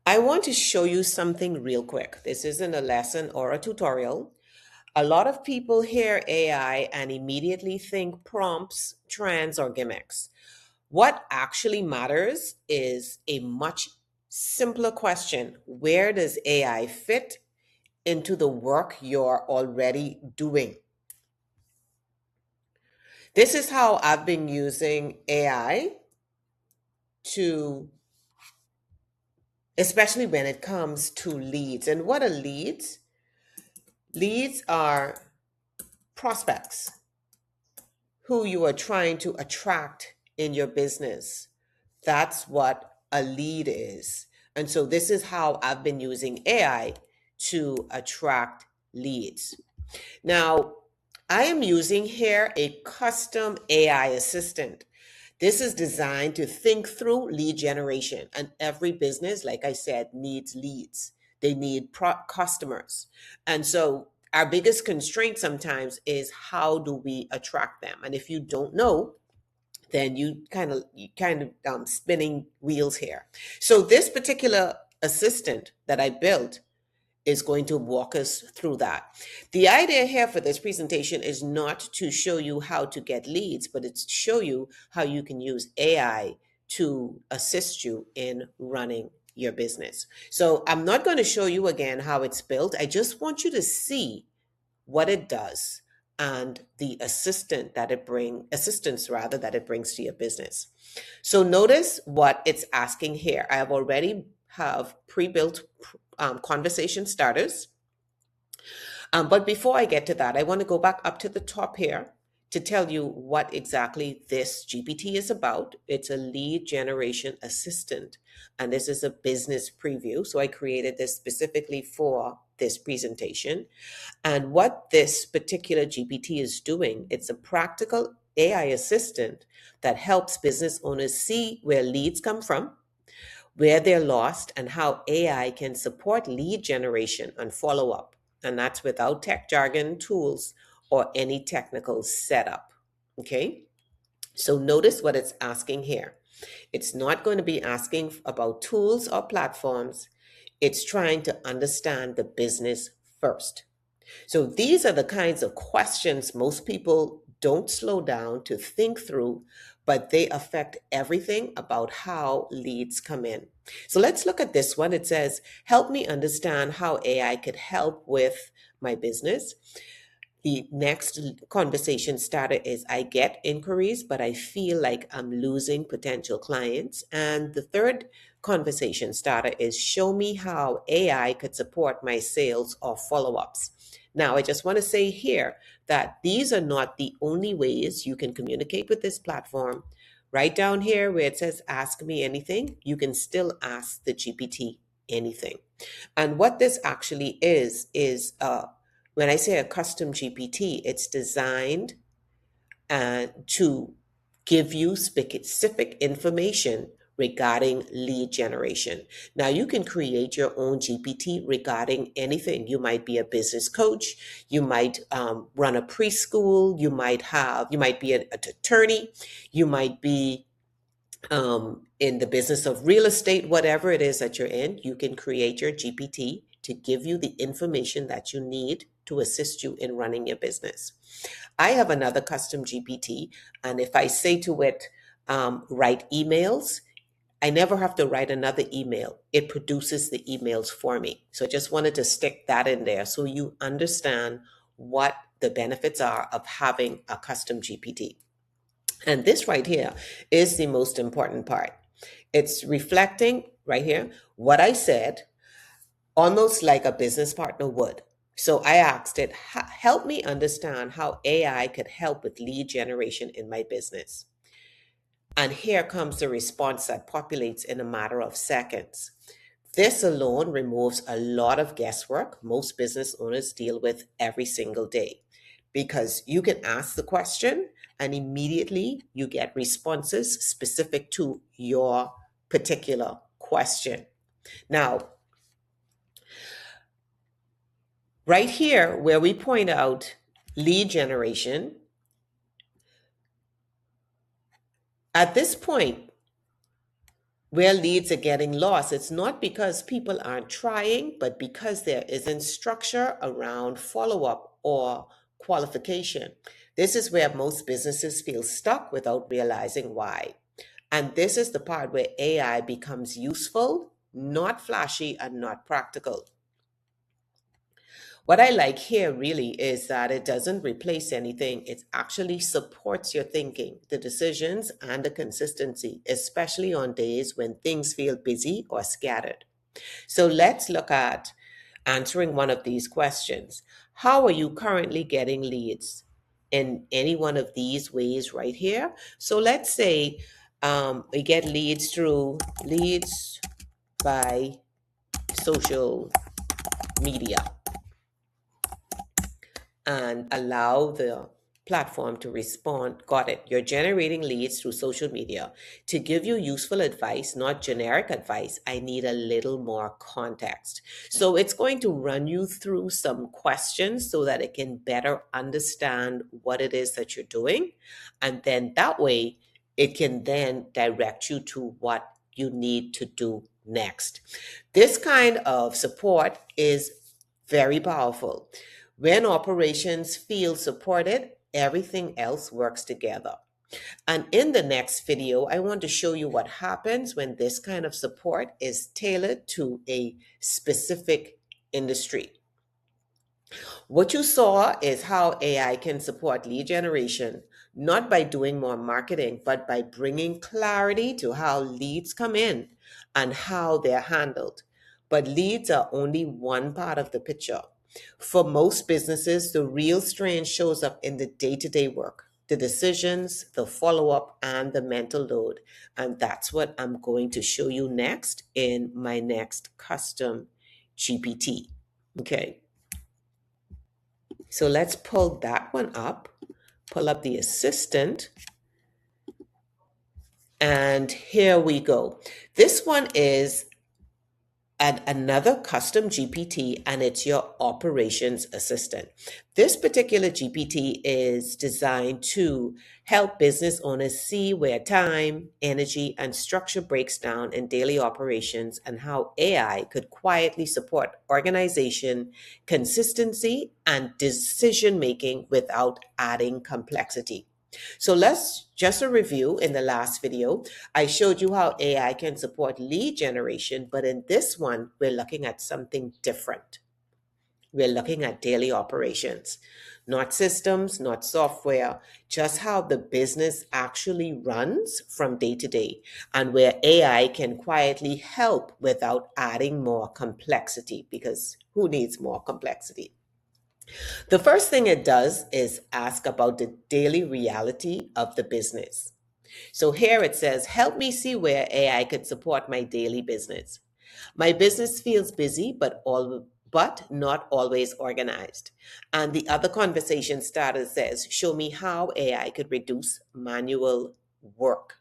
I want to show you something real quick. This isn't a lesson or a tutorial. A lot of people hear AI and immediately think prompts, trends, or gimmicks. What actually matters is a much simpler question. Where does AI fit into the work you're already doing? This is how I've been using AI to, especially when it comes to leads. And what are leads? Leads are prospects who you are trying to attract in your business. That's what a lead is. And so this is how I've been using AI to attract leads. Now, I am using here a custom AI assistant. This is designed to think through lead generation. And every business, like I said, needs leads. They need customers. And so our biggest constraint sometimes is how do we attract them? And if you don't know, then you kind of spinning wheels here. So this particular assistant that I built is going to walk us through that. The idea here for this presentation is not to show you how to get leads, but it's to show you how you can use AI to assist you in running your business. So I'm not going to show you again how it's built. I just want you to see what it does and the assistance rather that it brings to your business. So notice what it's asking here. I have already have pre-built conversation starters. But before I get to that, I want to go back up to the top here to tell you what exactly this GPT is about. It's a lead generation assistant, and this is a business preview. So I created this specifically for this presentation. And what this particular GPT is doing, it's a practical AI assistant that helps business owners see where leads come from, where they're lost, and how AI can support lead generation and follow up. And that's without tech jargon, tools, or any technical setup. Okay? So notice what it's asking here. It's not going to be asking about tools or platforms. It's trying to understand the business first. So these are the kinds of questions most people don't slow down to think through, but they affect everything about how leads come in. So let's look at this one. It says, help me understand how AI could help with my business. The next conversation starter is, I get inquiries, but I feel like I'm losing potential clients. And the third conversation starter is, show me how AI could support my sales or follow ups. Now, I just want to say here that these are not the only ways you can communicate with this platform. Right down here where it says, ask me anything, you can still ask the GPT anything. And what this actually is when I say a custom GPT, it's designed to give you specific information regarding lead generation. Now, you can create your own GPT regarding anything. You might be a business coach, you might run a preschool, you might be an attorney, you might be in the business of real estate, whatever it is that you're in. You can create your GPT to give you the information that you need to assist you in running your business. I have another custom GPT, and if I say to it, write emails, I never have to write another email. It produces the emails for me. So I just wanted to stick that in there so you understand what the benefits are of having a custom GPT. And this right here is the most important part. It's reflecting right here what I said, almost like a business partner would. So I asked it, help me understand how AI could help with lead generation in my business. And here comes the response that populates in a matter of seconds. This alone removes a lot of guesswork most business owners deal with every single day, because you can ask the question and immediately you get responses specific to your particular question. Now, right here where we point out lead generation, at this point, where leads are getting lost, it's not because people aren't trying, but because there isn't structure around follow up or qualification. This is where most businesses feel stuck without realizing why. And this is the part where AI becomes useful, not flashy and not practical. What I like here really is that it doesn't replace anything. It actually supports your thinking, the decisions, and the consistency, especially on days when things feel busy or scattered. So let's look at answering one of these questions. How are you currently getting leads? In any one of these ways right here. So let's say we get leads by social media, and allow the platform to respond. Got it. You're generating leads through social media. To give you useful advice, not generic advice, I need a little more context. So it's going to run you through some questions so that it can better understand what it is that you're doing. And then that way, it can then direct you to what you need to do next. This kind of support is very powerful. When operations feel supported, everything else works together. And in the next video, I want to show you what happens when this kind of support is tailored to a specific industry. What you saw is how AI can support lead generation, not by doing more marketing, but by bringing clarity to how leads come in and how they're handled. But leads are only one part of the picture. For most businesses, the real strain shows up in the day to day work, the decisions, the follow up, and the mental load. And that's what I'm going to show you next in my next custom GPT. Okay. So let's pull that one up, pull up the assistant, and here we go. This one is another custom GPT, and it's your operations assistant. This particular GPT is designed to help business owners see where time, energy, and structure breaks down in daily operations and how AI could quietly support organization, consistency, and decision making without adding complexity. So let's just a review. In the last video, I showed you how AI can support lead generation, but in this one, we're looking at something different. We're looking at daily operations, not systems, not software, just how the business actually runs from day to day, and where AI can quietly help without adding more complexity, because who needs more complexity? The first thing it does is ask about the daily reality of the business. So here it says, help me see where AI could support my daily business. My business feels busy, but not always organized. And the other conversation starter says, show me how AI could reduce manual work.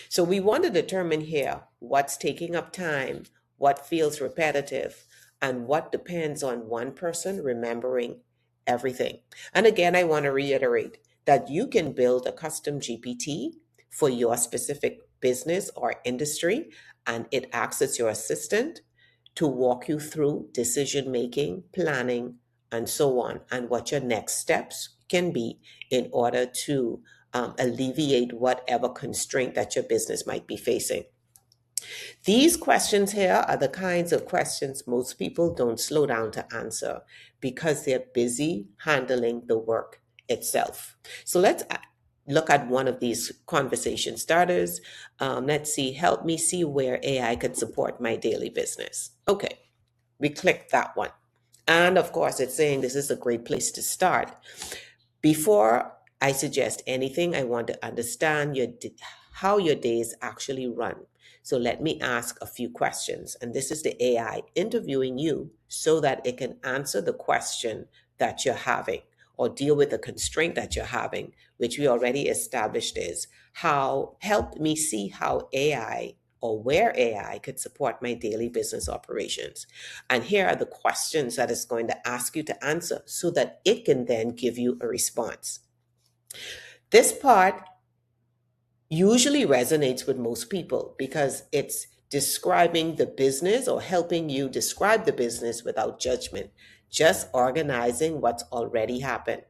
So we want to determine here what's taking up time, what feels repetitive, and what depends on one person remembering everything. And again, I want to reiterate that you can build a custom GPT for your specific business or industry, and it acts as your assistant to walk you through decision making, planning, and so on, and what your next steps can be in order to alleviate whatever constraint that your business might be facing. These questions here are the kinds of questions most people don't slow down to answer because they're busy handling the work itself. So let's look at one of these conversation starters. Let's see, help me see where AI could support my daily business. Okay, we click that one. And of course, it's saying this is a great place to start. Before I suggest anything, I want to understand how your days actually run. So let me ask a few questions. And this is the AI interviewing you so that it can answer the question that you're having or deal with the constraint that you're having, which we already established is help me see how AI or where AI could support my daily business operations. And here are the questions that it's going to ask you to answer so that it can then give you a response. This part usually resonates with most people because it's describing the business or helping you describe the business without judgment, just organizing what's already happened.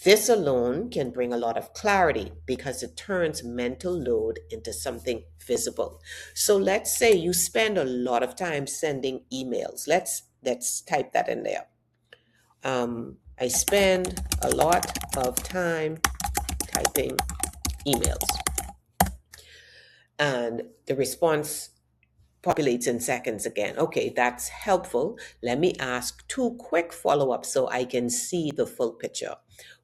This alone can bring a lot of clarity because it turns mental load into something visible. So let's say you spend a lot of time sending emails. Let's type that in there. I spend a lot of time typing emails, and the response populates in seconds again. Okay, that's helpful. Let me ask two quick follow-ups so I can see the full picture.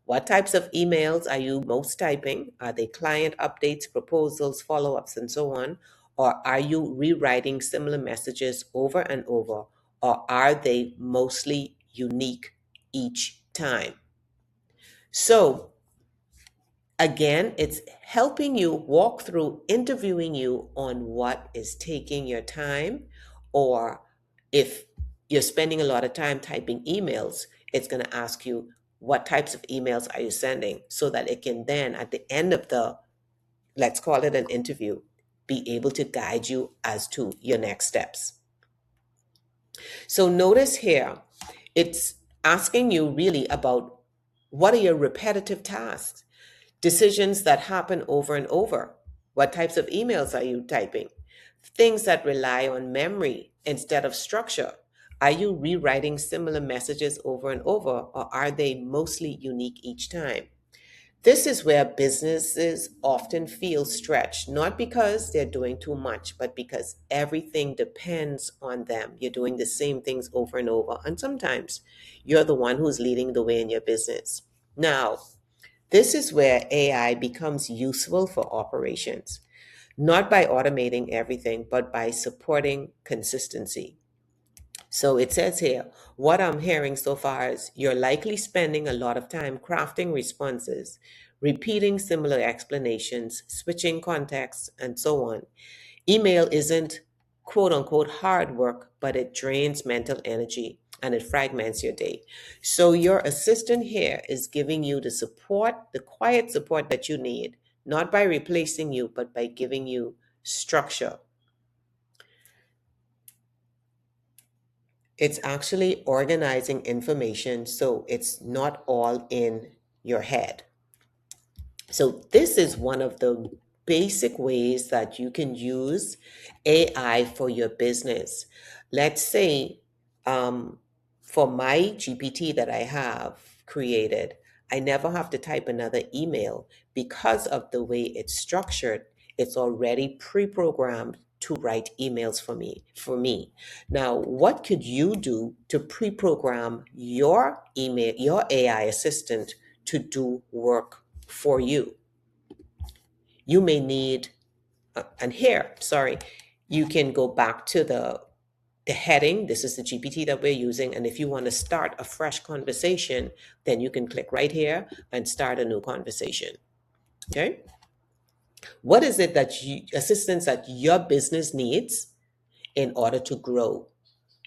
What types of emails are you most typing? Are they client updates, proposals, follow-ups, and so on? Or are you rewriting similar messages over and over? Or are they mostly unique each time? So again, it's helping you walk through interviewing you on what is taking your time, or if you're spending a lot of time typing emails, it's going to ask you what types of emails are you sending so that it can then, at the end of the, let's call it an interview, be able to guide you as to your next steps. So notice here, it's asking you really about what are your repetitive tasks, decisions that happen over and over. What types of emails are you typing? Things that rely on memory instead of structure. Are you rewriting similar messages over and over, or are they mostly unique each time? This is where businesses often feel stretched, not because they're doing too much, but because everything depends on them. You're doing the same things over and over. And sometimes you're the one who's leading the way in your business. Now, this is where AI becomes useful for operations, not by automating everything, but by supporting consistency. So it says here, what I'm hearing so far is you're likely spending a lot of time crafting responses, repeating similar explanations, switching contexts, and so on. Email isn't quote unquote hard work, but it drains mental energy and it fragments your day. So your assistant here is giving you the support, the quiet support that you need, not by replacing you, but by giving you structure. It's actually organizing information so it's not all in your head. So, this is one of the basic ways that you can use AI for your business. Let's say for my GPT that I have created, I never have to type another email because of the way it's structured. It's already pre-programmed to write emails for me. Now, what could you do to pre-program your email, your AI assistant to do work for you? You may need, and here, sorry, you can go back to the heading. This is the GPT that we're using. And if you want to start a fresh conversation, then you can click right here and start a new conversation. Okay. What is it that assistance that your business needs in order to grow,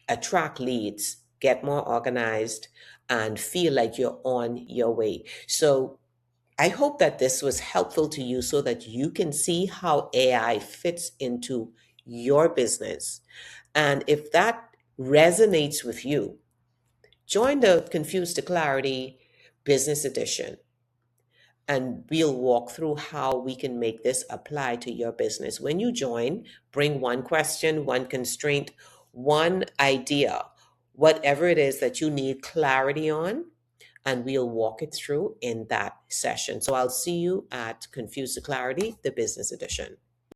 attract leads, get more organized, and feel like you're on your way? So I hope that this was helpful to you so that you can see how AI fits into your business. And if that resonates with you, join the Confused to Clarity Business Edition, and we'll walk through how we can make this apply to your business. When you join, bring one question, one constraint, one idea, whatever it is that you need clarity on, and we'll walk it through in that session. So I'll see you at Confused to Clarity, the Business Edition.